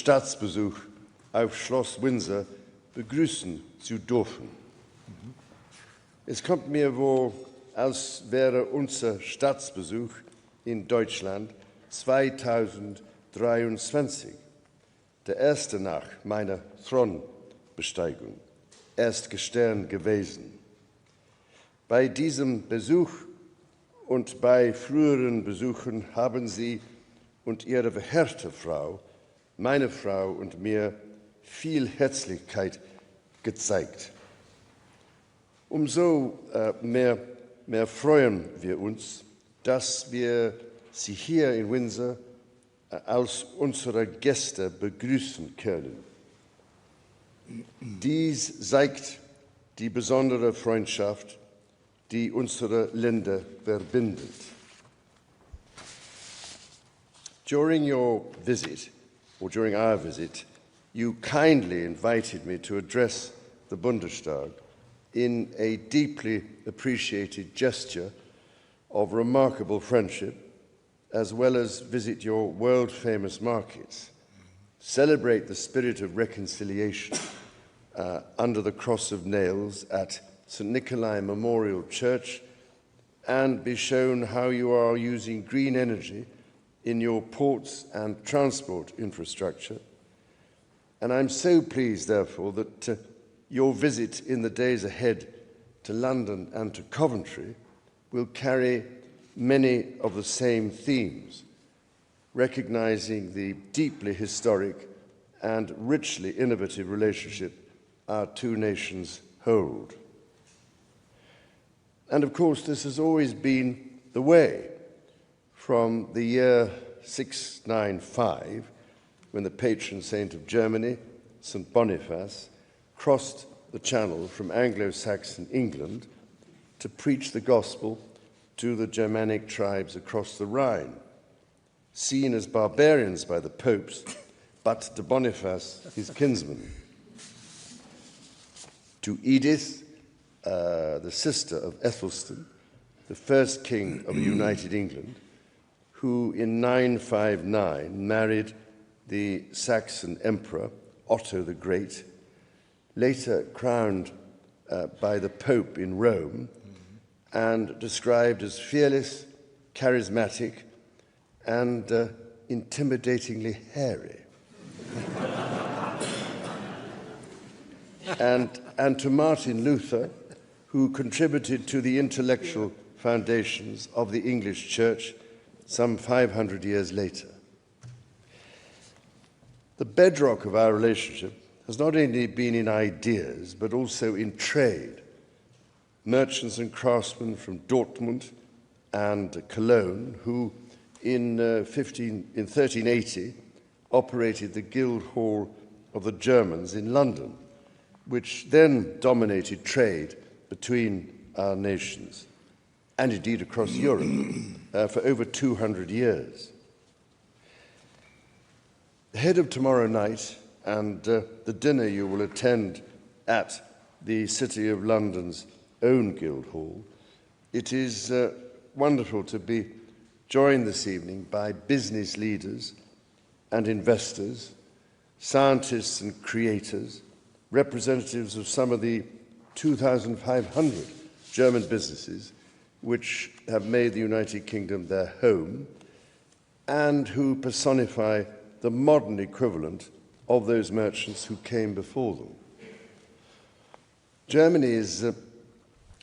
Staatsbesuch auf Schloss Windsor begrüßen zu dürfen. Es kommt mir vor, als wäre unser Staatsbesuch in Deutschland 2023, der erste nach meiner Thronbesteigung, erst gestern gewesen. Bei diesem Besuch und bei früheren Besuchen haben Sie und Ihre verehrte Frau, meine Frau und mir viel Herzlichkeit gezeigt. Umso mehr freuen wir uns, dass wir Sie hier in Windsor als unsere Gäste begrüßen können. Dies zeigt die besondere Freundschaft, die unsere Länder verbindet. During your visit, or during our visit, you kindly invited me to address the Bundestag in a deeply appreciated gesture of remarkable friendship, as well as visit your world-famous markets, celebrate the spirit of reconciliation under the cross of nails at St. Nikolai Memorial Church, and be shown how you are using green energy in your ports and transport infrastructure. And I'm so pleased, therefore, that your visit in the days ahead to London and to Coventry will carry many of the same themes, recognizing the deeply historic and richly innovative relationship our two nations hold. And of course, this has always been the way from the year 695, when the patron saint of Germany, St. Boniface, crossed the Channel from Anglo-Saxon England to preach the gospel to the Germanic tribes across the Rhine, seen as barbarians by the popes, but to Boniface, his kinsman. To Edith, the sister of Ethelstan, the first king of a united England, who in 959 married the Saxon emperor Otto the Great, later crowned by the Pope in Rome, and described as fearless, charismatic, and intimidatingly hairy. and to Martin Luther, who contributed to the intellectual foundations of the English Church some 500 years later. The bedrock of our relationship has not only been in ideas, but also in trade. Merchants and craftsmen from Dortmund and Cologne, who in 1380 operated the Guild Hall of the Germans in London, which then dominated trade between our nations, and indeed across Europe, for over 200 years. Ahead of tomorrow night and the dinner you will attend at the City of London's own Guildhall, it is wonderful to be joined this evening by business leaders and investors, scientists and creators, representatives of some of the 2,500 German businesses which have made the United Kingdom their home and who personify the modern equivalent of those merchants who came before them. Germany is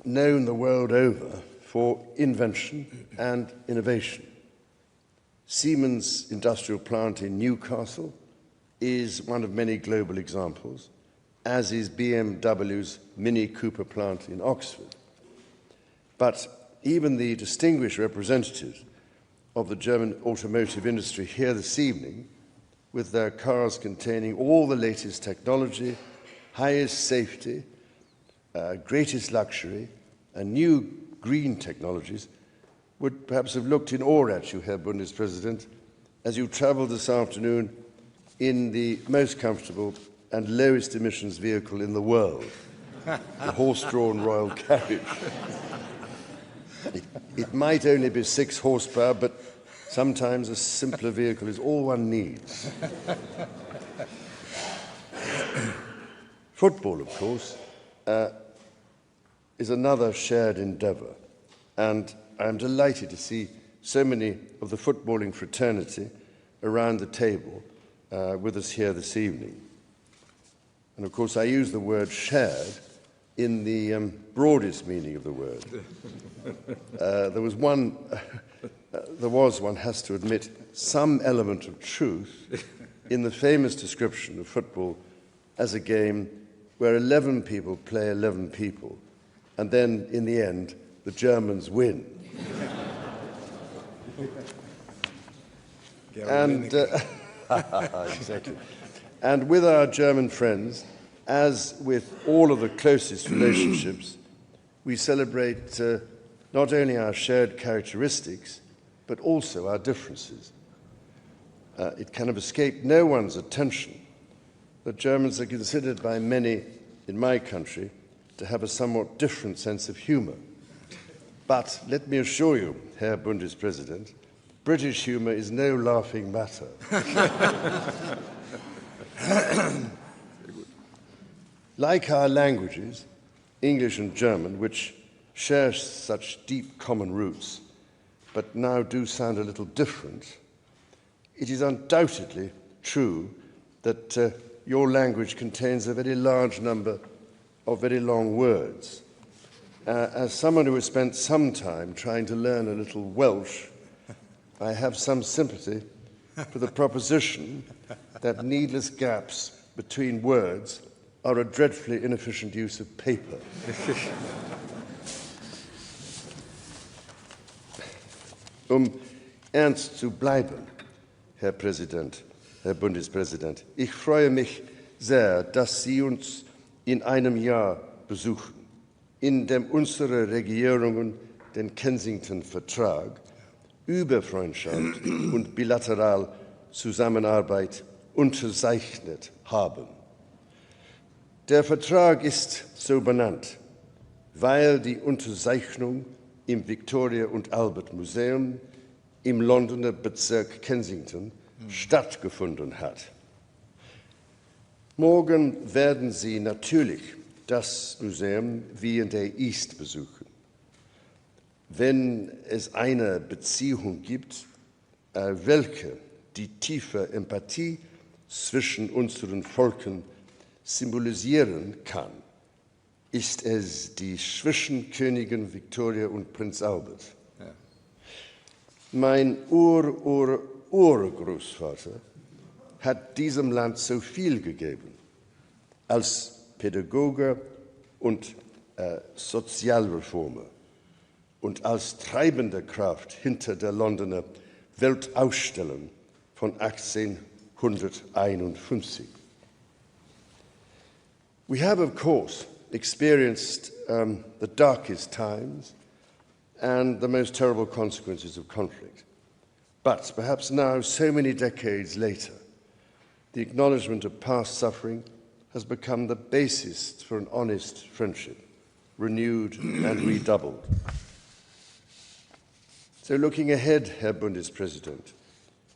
known the world over for invention and innovation. Siemens' industrial plant in Newcastle is one of many global examples, as is BMW's Mini Cooper plant in Oxford. But even the distinguished representatives of the German automotive industry here this evening, with their cars containing all the latest technology, highest safety, greatest luxury, and new green technologies, would perhaps have looked in awe at you, Herr Bundespräsident, as you traveled this afternoon in the most comfortable and lowest emissions vehicle in the world, the horse-drawn royal carriage. It might only be 6 horsepower, but sometimes a simpler vehicle is all one needs. Football, of course, is another shared endeavour, and I'm delighted to see so many of the footballing fraternity around the table with us here this evening. And of course, I use the word shared in the broadest meaning of the word. There was, one has to admit, some element of truth in the famous description of football as a game where 11 people play 11 people, and then, in the end, the Germans win. And exactly. And with our German friends, as with all of the closest relationships, we celebrate not only our shared characteristics, but also our differences. It can have escaped no one's attention that Germans are considered by many in my country to have a somewhat different sense of humour. But let me assure you, Herr Bundespräsident, British humour is no laughing matter. Like our languages, English and German, which share such deep common roots, but now do sound a little different, it is undoubtedly true that your language contains a very large number of very long words. As someone who has spent some time trying to learn a little Welsh, I have some sympathy for the proposition that needless gaps between words are a dreadfully inefficient use of paper. Ernst zu bleiben, Herr Präsident, Herr Bundespräsident, ich freue mich sehr, dass Sie uns in einem Jahr besuchen, in dem unsere Regierungen den Kensington-Vertrag über Freundschaft und bilateral Zusammenarbeit unterzeichnet haben. Der Vertrag ist so benannt, weil die Unterzeichnung im Victoria und Albert Museum im Londoner Bezirk Kensington stattgefunden hat. Morgen werden Sie natürlich das Museum wie in der East besuchen. Wenn es eine Beziehung gibt, welche die tiefe Empathie zwischen unseren Volken symbolisieren kann, ist es die zwischen Königin Victoria und Prinz Albert. Ja. Mein Urgroßvater hat diesem Land so viel gegeben, als Pädagoge und Sozialreformer und als treibende Kraft hinter der Londoner Weltausstellung von 1851. We have, of course, experienced the darkest times and the most terrible consequences of conflict. But perhaps now, so many decades later, the acknowledgement of past suffering has become the basis for an honest friendship, renewed and redoubled. So looking ahead, Herr Bundespräsident,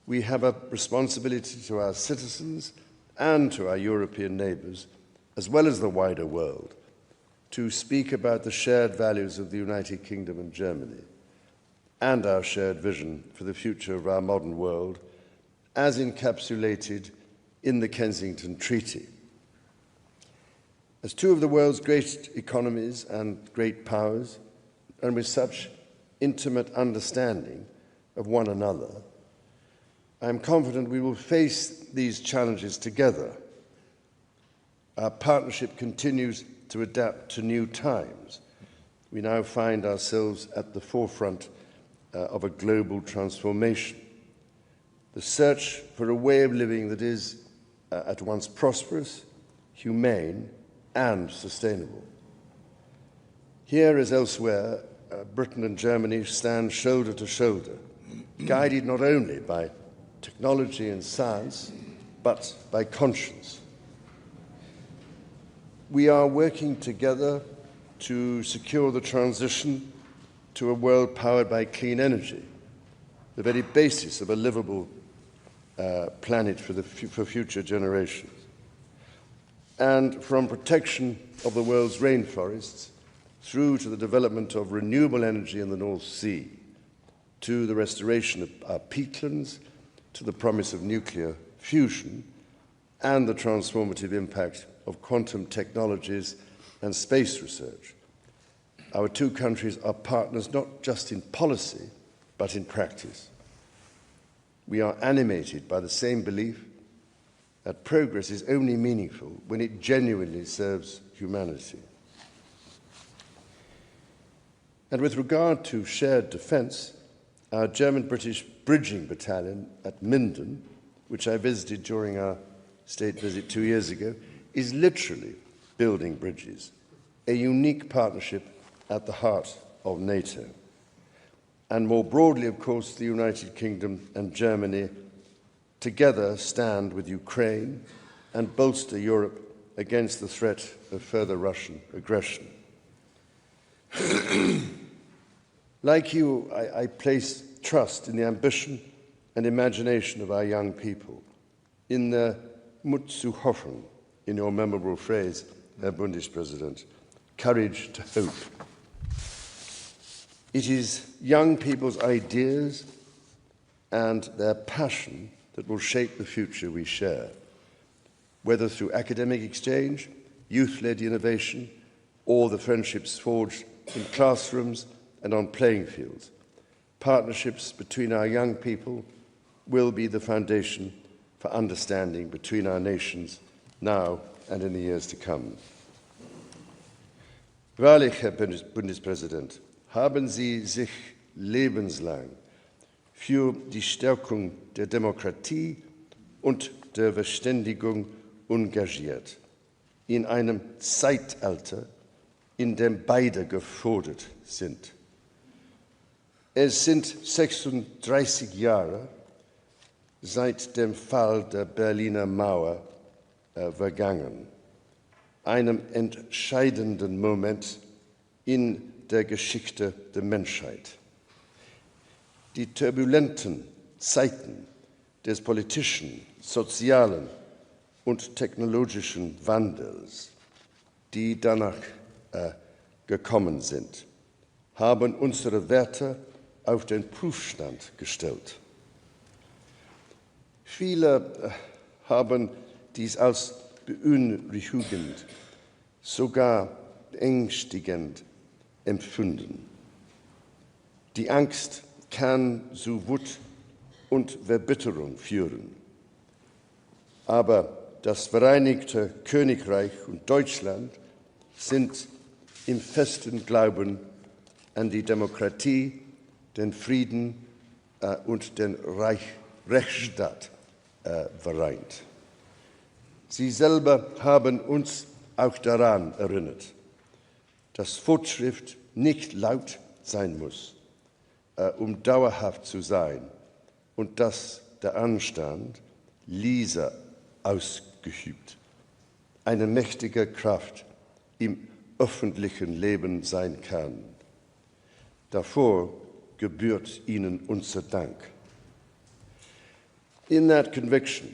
we have a responsibility to our citizens and to our European neighbours, as well as the wider world, to speak about the shared values of the United Kingdom and Germany and our shared vision for the future of our modern world as encapsulated in the Kensington Treaty. As two of the world's great economies and great powers, and with such intimate understanding of one another, I am confident we will face these challenges together. Our partnership continues to adapt to new times. We now find ourselves at the forefront of a global transformation. The search for a way of living that is at once prosperous, humane, and sustainable. Here, as elsewhere, Britain and Germany stand shoulder to shoulder, guided not only by technology and science, but by conscience. We are working together to secure the transition to a world powered by clean energy, the very basis of a livable planet for future generations. and from protection of the world's rainforests through to the development of renewable energy in the North Sea, to the restoration of our peatlands, to the promise of nuclear fusion, and the transformative impact of quantum technologies and space research. Our two countries are partners not just in policy, but in practice. We are animated by the same belief that progress is only meaningful when it genuinely serves humanity. And with regard to shared defence, our German-British bridging battalion at Minden, which I visited during our state visit 2 years ago, is literally building bridges, a unique partnership at the heart of NATO. And more broadly, of course, the United Kingdom and Germany together stand with Ukraine and bolster Europe against the threat of further Russian aggression. Like you, I place trust in the ambition and imagination of our young people, in their Mut zu hoffen, in your memorable phrase, Herr Bundespräsident, courage to hope. It is young people's ideas and their passion that will shape the future we share, whether through academic exchange, youth-led innovation, or the friendships forged in classrooms and on playing fields. Partnerships between our young people will be the foundation for understanding between our nations now and in the years to come. Wahrlich, Herr Bundespräsident, haben Sie sich lebenslang für die Stärkung der Demokratie und der Verständigung engagiert, in einem Zeitalter, in dem beide gefordert sind. Es sind 36 Jahre seit dem Fall der Berliner Mauer vergangen, einem entscheidenden Moment in der Geschichte der Menschheit. Die turbulenten Zeiten des politischen, sozialen und technologischen Wandels, die danach gekommen sind, haben unsere Werte auf den Prüfstand gestellt. Viele haben dies als beunruhigend, sogar ängstigend empfunden. Die Angst kann zu Wut und Verbitterung führen. Aber das Vereinigte Königreich und Deutschland sind im festen Glauben an die Demokratie, den Frieden und den Rechtsstaat vereint. Sie selber haben uns auch daran erinnert, dass Fortschritt nicht laut sein muss, um dauerhaft zu sein, und dass der Anstand leise ausgeübt eine mächtige Kraft im öffentlichen Leben sein kann. Davor gebührt Ihnen unser Dank. In that conviction,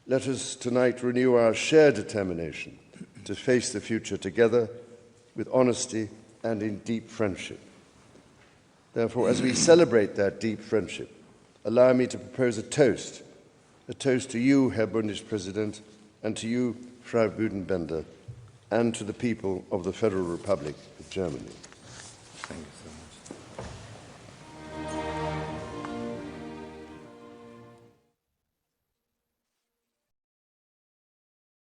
let us tonight renew our shared determination to face the future together with honesty and in deep friendship. Therefore, as we celebrate that deep friendship, allow me to propose a toast to you, Herr Bundespräsident, and to you, Frau Büdenbender, and to the people of the Federal Republic of Germany. Thank you so much.